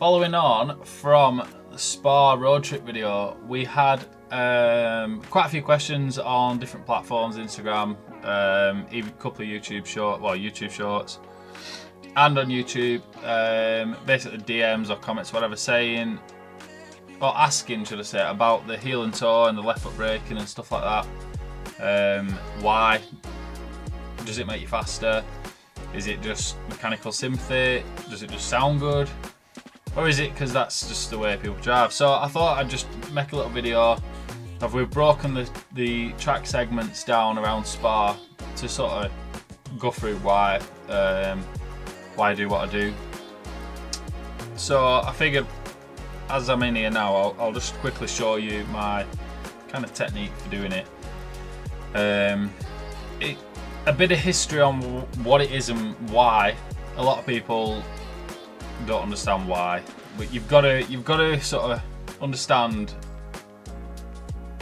following on from the Spa road trip video, we had quite a few questions on different platforms, Instagram, even a couple of YouTube shorts, and on YouTube, basically DMs or comments, whatever, saying, or asking, should I say, about the heel and toe and the left foot braking and stuff like that. Why? Does it make you faster? Is it just mechanical sympathy? Does it just sound good? Or is it because that's just the way people drive? So I thought I'd just make a little video of, we've broken the track segments down around Spa to sort of go through why I do what I do. So I figured, as I'm in here now, I'll just quickly show you my kind of technique for doing it. A bit of history on what it is and why. A lot of people don't understand why, but you've got to sort of understand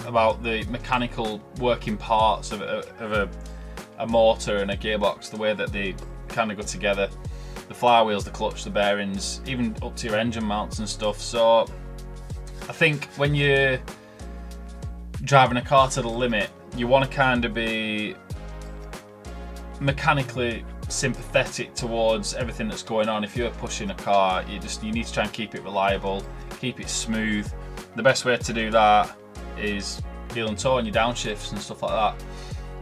about the mechanical working parts of a motor and a gearbox, the way that they kind of go together, the flywheels, the clutch, the bearings, even up to your engine mounts and stuff. So I think when you're driving a car to the limit, you want to kind of be mechanically sympathetic towards everything that's going on. If you're pushing a car, you need to try and keep it reliable, keep it smooth. The best way to do that is heel and toe and your downshifts and stuff like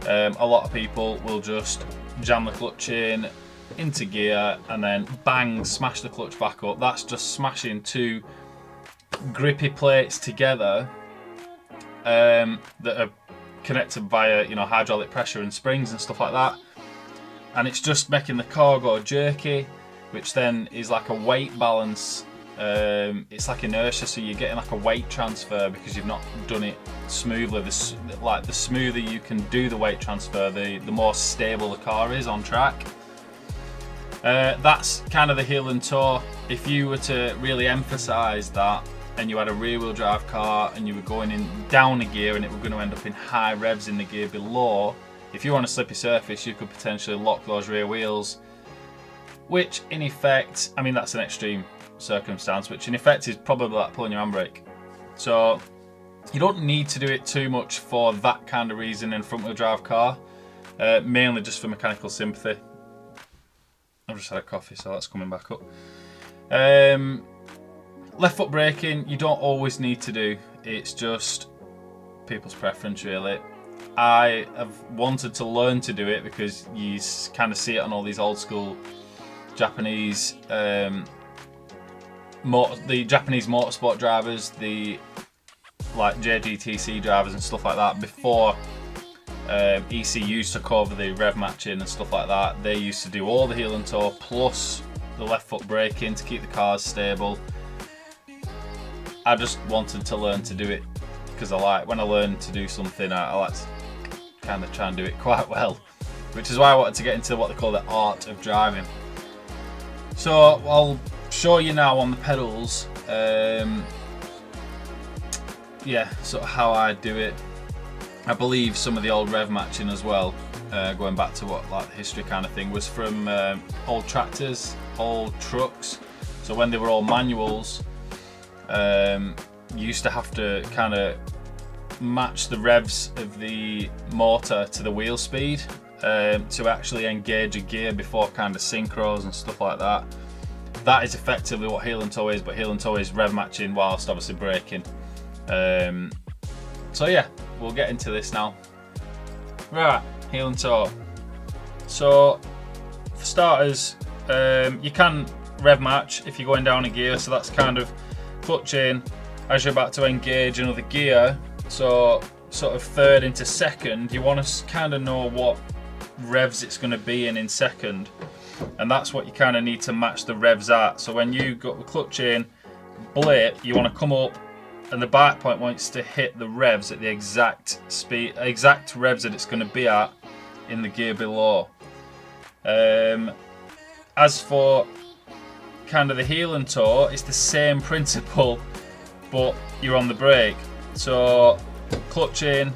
that. A lot of people will just jam the clutch into gear and then bang, smash the clutch back up. That's just smashing two grippy plates together that are connected via hydraulic pressure and springs and stuff like that. And it's just making the car go jerky, which then is like a weight balance. It's like inertia, so you're getting like a weight transfer because you've not done it smoothly. The smoother you can do the weight transfer, the more stable the car is on track. That's kind of the heel and toe. If you were to really emphasize that, and you had a rear wheel drive car and you were going in down a gear and it were going to end up in high revs in the gear below, if you're on a slippy surface, you could potentially lock those rear wheels, which in effect, I mean, that's an extreme circumstance, which in effect is probably like pulling your handbrake. So you don't need to do it too much for that kind of reason in a front wheel drive car, mainly just for mechanical sympathy. I've just had a coffee, so that's coming back up. Left foot braking, you don't always need to do. It's just people's preference, really. I have wanted to learn to do it because you kind of see it on all these old school Japanese, the Japanese motorsport drivers, the like JGTC drivers and stuff like that. Before ECUs took over the rev matching and stuff like that, they used to do all the heel and toe plus the left foot braking to keep the cars stable. I just wanted to learn to do it because when I learn to do something, I like to kind of try and do it quite well, which is why I wanted to get into what they call the art of driving. So I'll show you now on the pedals, sort of how I do it. I believe some of the old rev matching as well, going back to what like the history kind of thing, was from old tractors, old trucks. So when they were all manuals, you used to have to kind of match the revs of the motor to the wheel speed to actually engage a gear before kind of synchros and stuff like that. That is effectively what heel and toe is, but heel and toe is rev matching whilst obviously braking. So yeah, we'll get into this now. Right, heel and toe. So for starters, you can rev match if you're going down a gear, so that's kind of clutch in as you're about to engage another gear. So sort of third into second, you want to kind of know what revs it's going to be in second, and that's what you kind of need to match the revs at. So when you got the clutch in, blip, you want to come up and the bike point wants to hit the revs at the exact speed, exact revs that it's going to be at in the gear below. As for kind of the heel and toe, it's the same principle, but you're on the brake. So clutch in,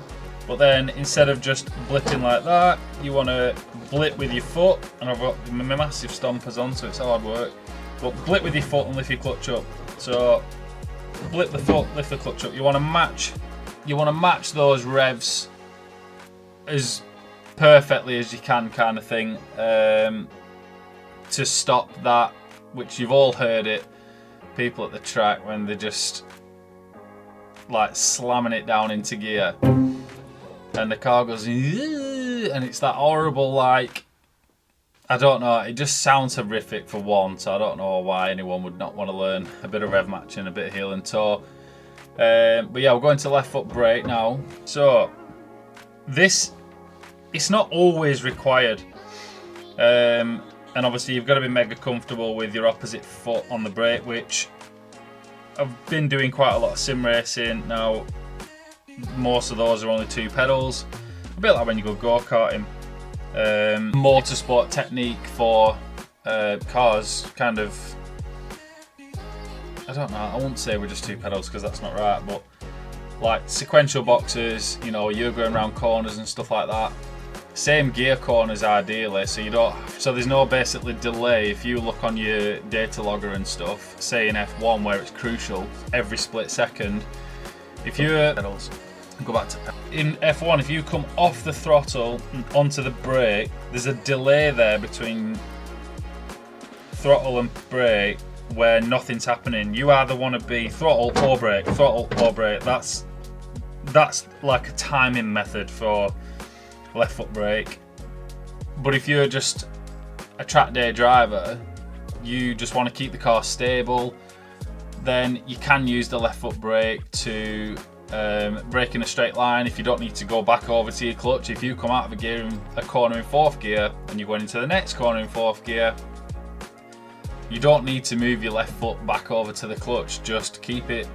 but then instead of just blipping like that, you want to blip with your foot, and I've got my massive stompers on, so it's hard work. but blip with your foot and lift your clutch up. So blip the foot, lift the clutch up. You want to match those revs as perfectly as you can, kind of thing, to stop that, which you've all heard it, people at the track when they're just like slamming it down into gear and the car goes and it's that horrible, like, I don't know, it just sounds horrific for one, so I don't know why anyone would not want to learn a bit of rev matching, a bit of heel and toe. But yeah, we're going to left foot brake now. So this, it's not always required, and obviously you've got to be mega comfortable with your opposite foot on the brake, which I've been doing quite a lot of sim racing now. Most of those are only 2 pedals, a bit like when you go go-karting. Motorsport technique for cars, kind of, I don't know, I won't say we're just 2 pedals because that's not right, but like sequential boxes, you know, you're going around corners and stuff like that. Same gear corners ideally, so you don't, so there's no basically delay. If you look on your data logger and stuff, say in F1 where it's crucial every split second, if you're pedals, go back to in F1, if you come off the throttle and onto the brake, there's a delay there between throttle and brake where nothing's happening. You either want to be throttle or brake, throttle or brake. That's like a timing method for left foot brake. But if you're just a track day driver, you just want to keep the car stable, then you can use the left foot brake to brake in a straight line if you don't need to go back over to your clutch. If you come out of a corner in 4th gear and you're going into the next corner in 4th gear, you don't need to move your left foot back over to the clutch. Just keep it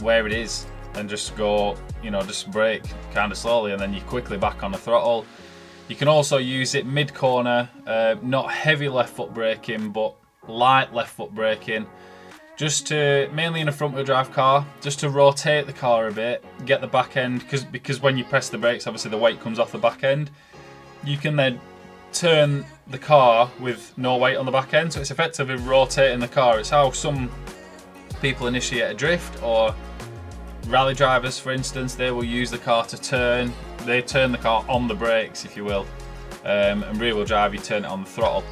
where it is and just go, you know, just brake kind of slowly, and then you're quickly back on the throttle. You can also use it mid corner, not heavy left foot braking but light left foot braking, just to, mainly in a front wheel drive car, just to rotate the car a bit, get the back end, because when you press the brakes, obviously the weight comes off the back end. You can then turn the car with no weight on the back end, so it's effectively rotating the car. It's how some people initiate a drift, or rally drivers, for instance, they will use the car to turn. They turn the car on the brakes, if you will, and rear wheel drive, you turn it on the throttle.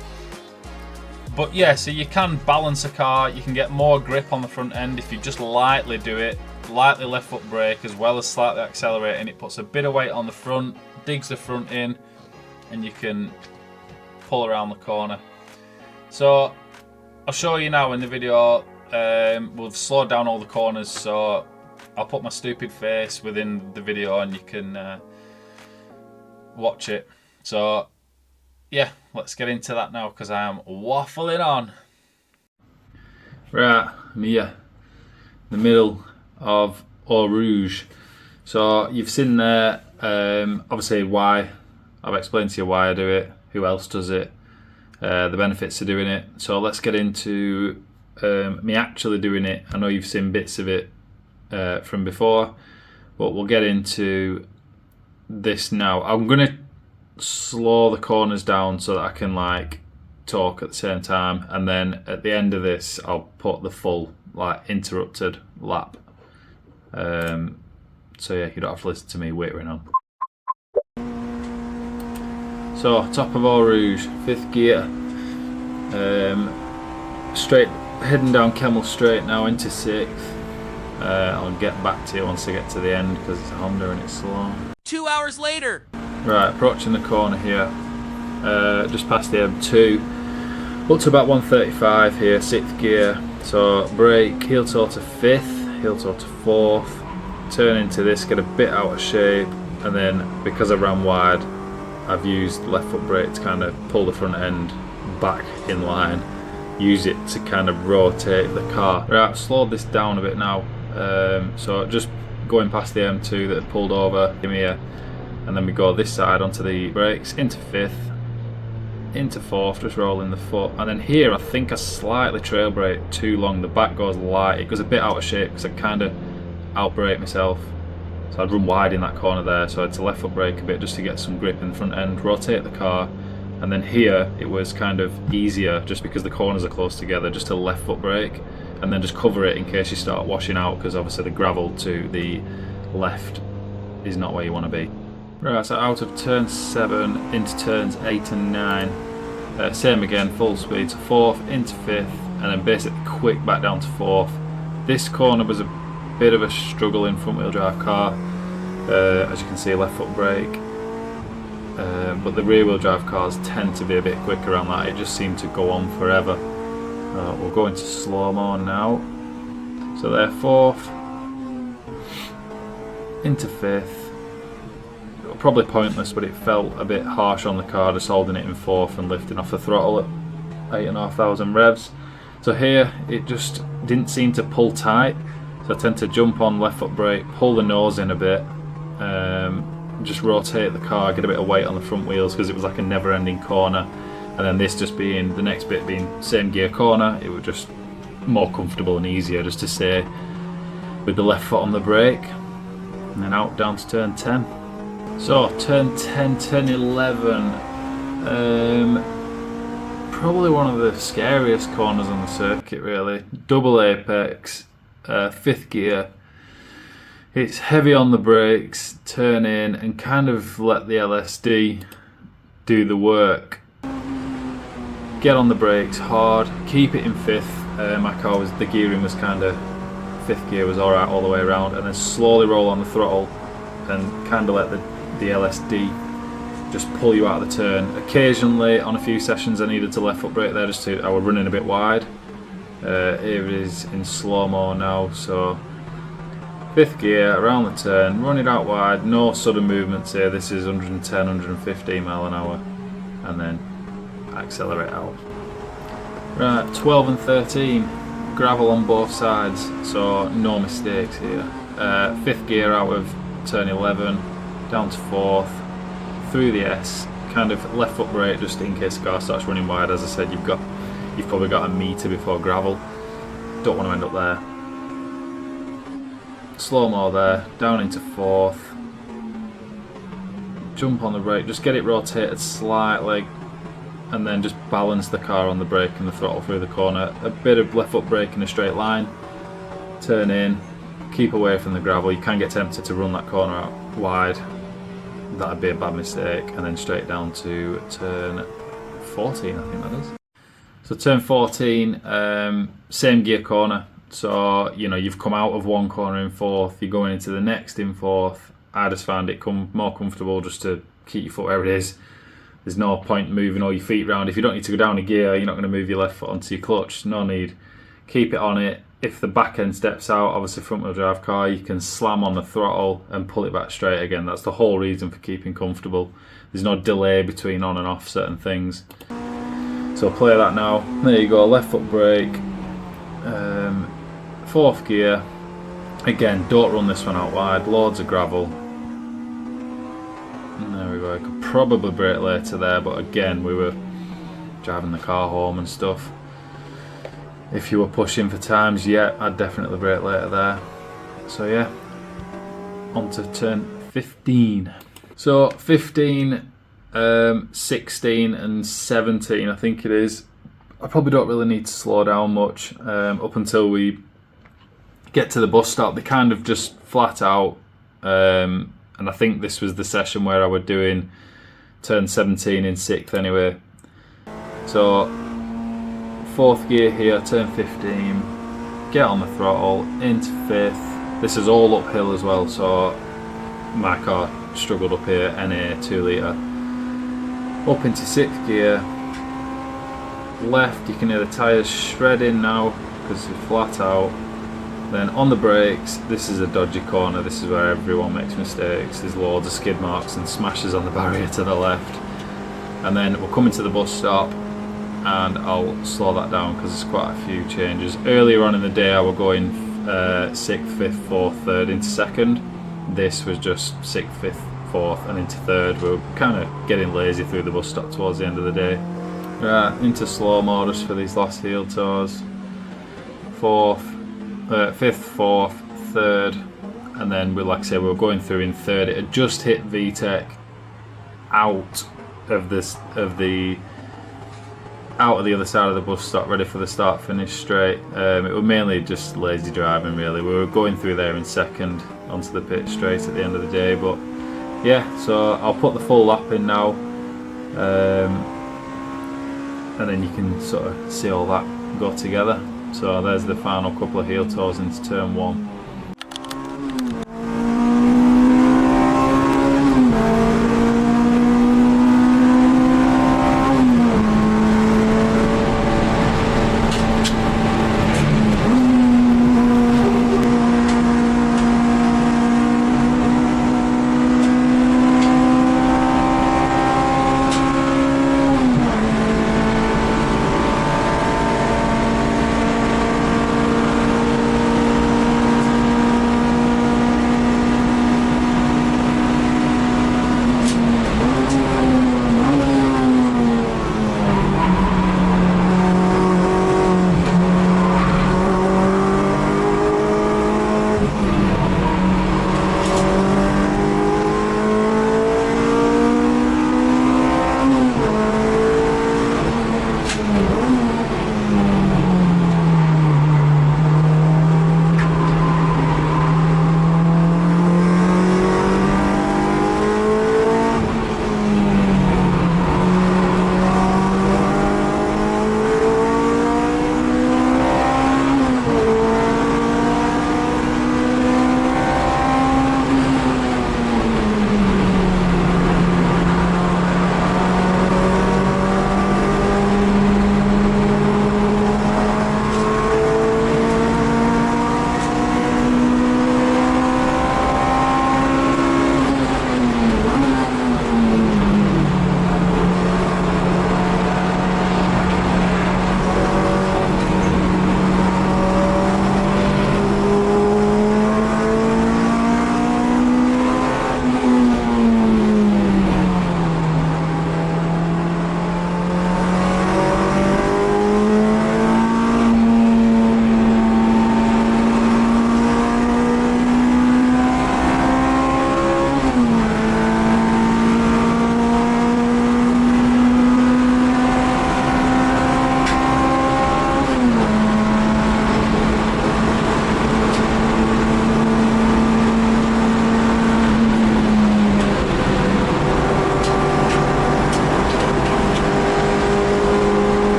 But yeah, so you can balance a car, you can get more grip on the front end if you just lightly do it, lightly left foot brake as well as slightly accelerating. It puts a bit of weight on the front, digs the front in, and you can pull around the corner. So I'll show you now in the video. We've slowed down all the corners, so I'll put my stupid face within the video and you can watch it. So yeah, let's get into that now because I am waffling on. Right, I'm here, in the middle of Eau Rouge. So you've seen there, obviously why, I've explained to you why I do it, who else does it, the benefits of doing it. So let's get into me actually doing it. I know you've seen bits of it from before, but we'll get into this now. I'm gonna slow the corners down so that I can like talk at the same time, and then at the end of this I'll put the full like interrupted lap, so yeah, you don't have to listen to me waiting on. So top of Eau Rouge, 5th gear, straight, heading down Kemmel Straight now into 6th. I'll get back to you once I get to the end because it's a Honda and it's slow. 2 hours later. Right, approaching the corner here, just past the M2, up to about 135 here, 6th gear. So brake, heel toe to 5th, heel toe to 4th, turn into this, get a bit out of shape, and then because I ran wide, I've used left foot brake to kind of pull the front end back in line, use it to kind of rotate the car. Right, I've slowed this down a bit now, so just going past the M2 that had pulled over, give me a, and then we go this side onto the brakes, into 5th, into 4th, just rolling the foot, and then here I think I slightly trail brake too long, the back goes light, it goes a bit out of shape because I kind of out brake myself, so I'd run wide in that corner there, so I had to left foot brake a bit just to get some grip in the front end, rotate the car, And then here it was kind of easier, just because the corners are close together, just to left foot brake and then just cover it in case you start washing out, because obviously the gravel to the left is not where you want to be. Right, so out of turn 7 into turns 8 and 9, same again, full speed to 4th into 5th, and then basically quick back down to 4th. This corner was a bit of a struggle in front wheel drive car, as you can see, left foot brake, but the rear wheel drive cars tend to be a bit quicker around that. It just seemed to go on forever. We'll go into slow-mo now. So they're 4th into 5th. Probably pointless, but it felt a bit harsh on the car, just holding it in 4th and lifting off the throttle at 8,500 revs. So here it just didn't seem to pull tight, so I tend to jump on left foot brake, pull the nose in a bit, just rotate the car, get a bit of weight on the front wheels, because it was like a never-ending corner. And then this just being, the next bit being same gear corner, it was just more comfortable and easier just to stay with the left foot on the brake. And then out down to turn 10. So turn 10, turn 11, probably one of the scariest corners on the circuit really. Double apex, 5th gear. It's heavy on the brakes, turn in and kind of let the LSD do the work. Get on the brakes hard, keep it in 5th. My car was, the gearing was kind of, 5th gear was alright all the way around, and then slowly roll on the throttle and kind of let the LSD just pull you out of the turn. Occasionally on a few sessions I needed to left foot brake there, just to, I was running a bit wide. Here it is in slow-mo now, so 5th gear, around the turn, run it out wide, no sudden movements here. This is 110, 115 mile an hour, and then accelerate out. Right, 12 and 13, gravel on both sides, so no mistakes here. 5th gear out of turn 11, down to 4th, through the S, kind of left foot brake just in case the car starts running wide. As I said, you've probably got a metre before gravel, don't want to end up there. Slow-mo there, down into 4th, jump on the brake, just get it rotated slightly, and then just balance the car on the brake and the throttle through the corner. A bit of left foot brake in a straight line, turn in, keep away from the gravel. You can get tempted to run that corner out wide, that'd be a bad mistake, and then straight down to turn 14, I think that is. So turn 14, same gear corner. So, you know, you've come out of one corner in 4th, you're going into the next in 4th. I just found it more comfortable just to keep your foot where it is. There's no point moving all your feet around. If you don't need to go down a gear, you're not going to move your left foot onto your clutch. No need. Keep it on it. If the back end steps out, obviously front wheel drive car, you can slam on the throttle and pull it back straight again. That's the whole reason for keeping comfortable. There's no delay between on and off certain things. So play that now. There you go, left foot brake. 4th gear. Again, don't run this one out wide. Loads of gravel. And there we go. I could probably brake later there, but again, we were driving the car home and stuff. If you were pushing for times, yeah, I'd definitely brake later there. So yeah, on to turn 15. So 15, 16 and 17, I think it is. I probably don't really need to slow down much up until we get to the bus stop. They kind of just flat out, and I think this was the session where I was doing turn 17 in 6th anyway. So 4th gear here, turn 15, get on the throttle, into 5th. This is all uphill as well, so my car struggled up here, NA 2 litre. Up into 6th gear, left, you can hear the tyres shredding now because they're flat out. Then on the brakes, this is a dodgy corner, this is where everyone makes mistakes. There's loads of skid marks and smashes on the barrier to the left. And then we're coming to the bus stop, and I'll slow that down because there's quite a few changes. Earlier on in the day I was going 6th, 5th, 4th, 3rd into 2nd. This was just 6th, 5th, 4th and into 3rd. We were kind of getting lazy through the bus stop towards the end of the day. Right, into slow-mo just for these last heel toes. 5th, 4th, 3rd, and then like I say, we were going through in 3rd. It had just hit VTEC out of the out of the other side of the bus stop, ready for the start finish straight. It was mainly just lazy driving really. We were going through there in second onto the pit straight at the end of the day, but yeah, so I'll put the full lap in now, and then you can sort of see all that go together. So there's the final couple of heel toes into turn 1.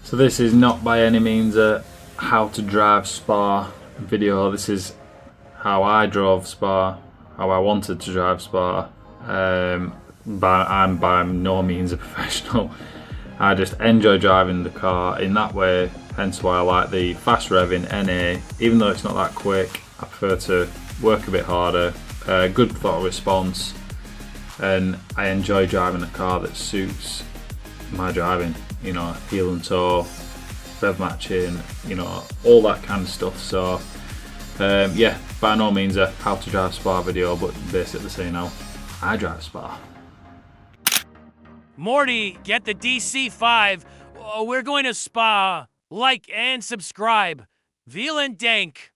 So this is not by any means a how to drive Spa video. This is how I drove Spa, how I wanted to drive Spa. But I'm by no means a professional. I just enjoy driving the car in that way, hence why I like the fast revving NA. Even though it's not that quick, I prefer to work a bit harder, good throttle response, and I enjoy driving a car that suits my driving, you know, heel and toe, rev matching, you know, all that kind of stuff. So yeah, by no means a how to drive Spa video, but basically saying how I drive Spa. Morty, get the DC5. We're going to Spa. Like and subscribe. Vielen Dank.